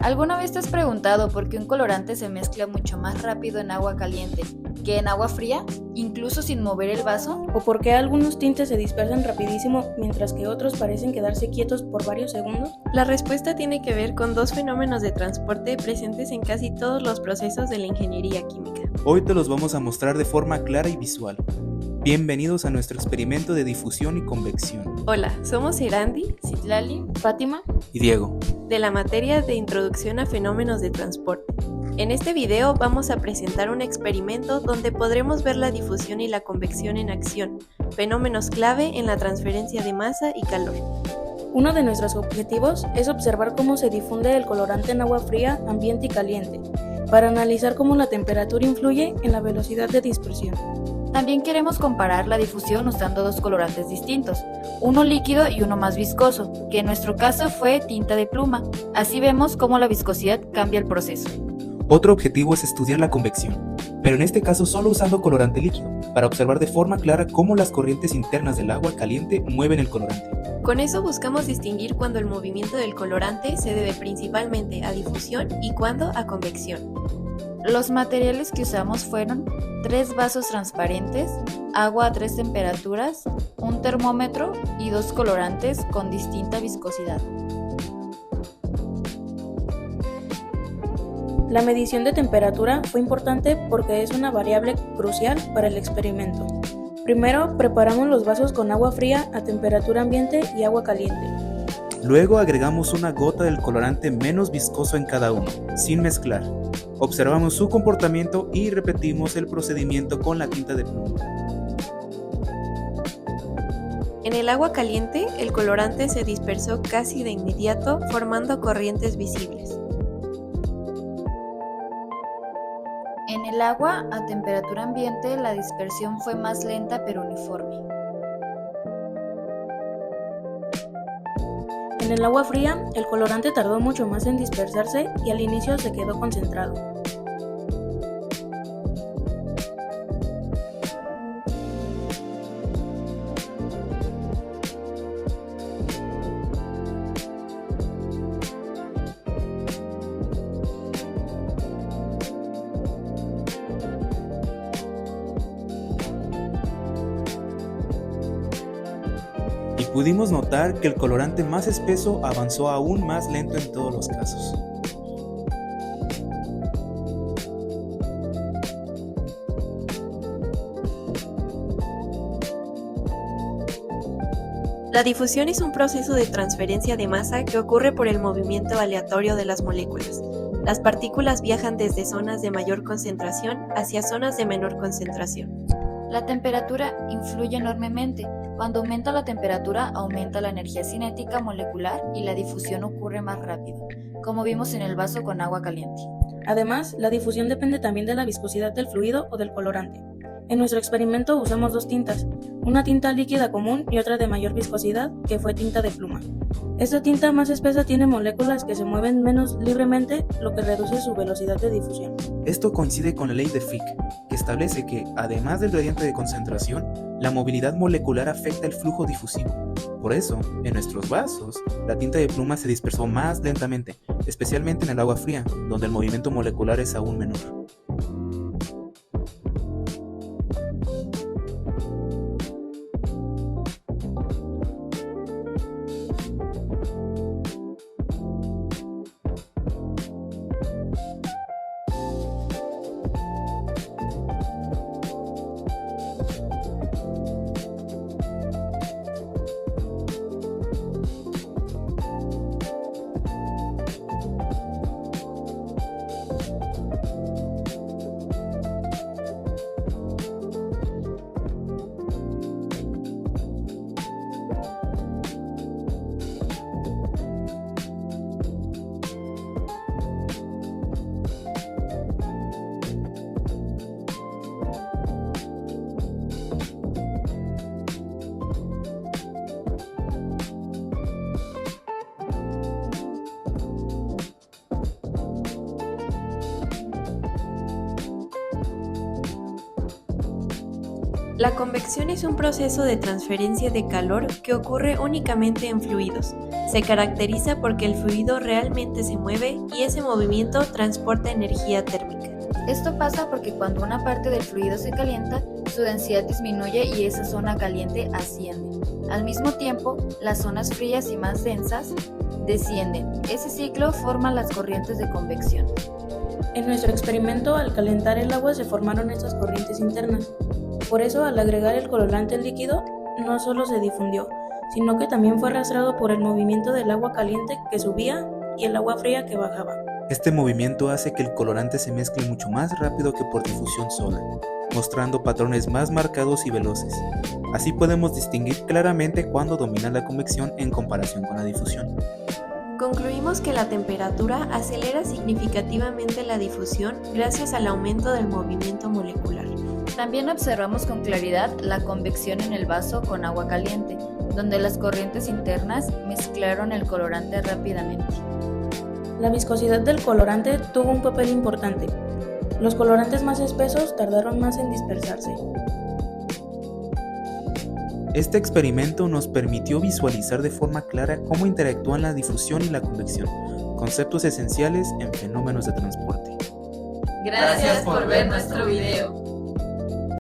¿Alguna vez te has preguntado por qué un colorante se mezcla mucho más rápido en agua caliente que en agua fría, incluso sin mover el vaso? ¿O por qué algunos tintes se dispersan rapidísimo mientras que otros parecen quedarse quietos por varios segundos? La respuesta tiene que ver con dos fenómenos de transporte presentes en casi todos los procesos de la ingeniería química. Hoy te los vamos a mostrar de forma clara y visual. Bienvenidos a nuestro experimento de difusión y convección. Hola, somos Irandi, Citlali, Fátima Y Diego. de la materia de Introducción a Fenómenos de Transporte. En este video vamos a presentar un experimento donde podremos ver la difusión y la convección en acción, fenómenos clave en la transferencia de masa y calor. Uno de nuestros objetivos es observar cómo se difunde el colorante en agua fría, ambiente y caliente, para analizar cómo la temperatura influye en la velocidad de dispersión. También queremos comparar la difusión usando dos colorantes distintos, uno líquido y uno más viscoso, que en nuestro caso fue tinta de pluma. Así vemos cómo la viscosidad cambia el proceso. Otro objetivo es estudiar la convección, pero en este caso solo usando colorante líquido, para observar de forma clara cómo las corrientes internas del agua caliente mueven el colorante. Con eso buscamos distinguir cuándo el movimiento del colorante se debe principalmente a difusión y cuándo a convección. Los materiales que usamos fueron 3 vasos transparentes, agua a 3 temperaturas, un termómetro y 2 colorantes con distinta viscosidad. La medición de temperatura fue importante porque es una variable crucial para el experimento. Primero, preparamos los vasos con agua fría a temperatura ambiente y agua caliente. Luego agregamos una gota del colorante menos viscoso en cada uno, sin mezclar. Observamos su comportamiento y repetimos el procedimiento con la tinta de pluma. En el agua caliente, el colorante se dispersó casi de inmediato, formando corrientes visibles. En el agua a temperatura ambiente la dispersión fue más lenta pero uniforme. En el agua fría, el colorante tardó mucho más en dispersarse y al inicio se quedó concentrado. Y pudimos notar que el colorante más espeso avanzó aún más lento en todos los casos. La difusión es un proceso de transferencia de masa que ocurre por el movimiento aleatorio de las moléculas. Las partículas viajan desde zonas de mayor concentración hacia zonas de menor concentración. La temperatura influye enormemente. Cuando aumenta la temperatura, aumenta la energía cinética molecular y la difusión ocurre más rápido, como vimos en el vaso con agua caliente. Además, la difusión depende también de la viscosidad del fluido o del colorante. En nuestro experimento usamos 2 tintas, una tinta líquida común y otra de mayor viscosidad, que fue tinta de pluma. Esta tinta más espesa tiene moléculas que se mueven menos libremente, lo que reduce su velocidad de difusión. Esto coincide con la ley de Fick, que establece que, además del gradiente de concentración, la movilidad molecular afecta el flujo difusivo. Por eso, en nuestros vasos, la tinta de pluma se dispersó más lentamente, especialmente en el agua fría, donde el movimiento molecular es aún menor. La convección es un proceso de transferencia de calor que ocurre únicamente en fluidos. Se caracteriza porque el fluido realmente se mueve y ese movimiento transporta energía térmica. Esto pasa porque cuando una parte del fluido se calienta, su densidad disminuye y esa zona caliente asciende. Al mismo tiempo, las zonas frías y más densas descienden. Ese ciclo forma las corrientes de convección. En nuestro experimento, al calentar el agua se formaron estas corrientes internas. Por eso, al agregar el colorante al líquido, no solo se difundió, sino que también fue arrastrado por el movimiento del agua caliente que subía y el agua fría que bajaba. Este movimiento hace que el colorante se mezcle mucho más rápido que por difusión sola, mostrando patrones más marcados y veloces. Así podemos distinguir claramente cuándo domina la convección en comparación con la difusión. Concluimos que la temperatura acelera significativamente la difusión gracias al aumento del movimiento molecular. También observamos con claridad la convección en el vaso con agua caliente, donde las corrientes internas mezclaron el colorante rápidamente. La viscosidad del colorante tuvo un papel importante. Los colorantes más espesos tardaron más en dispersarse. Este experimento nos permitió visualizar de forma clara cómo interactúan la difusión y la convección, conceptos esenciales en fenómenos de transporte. Gracias por ver nuestro video.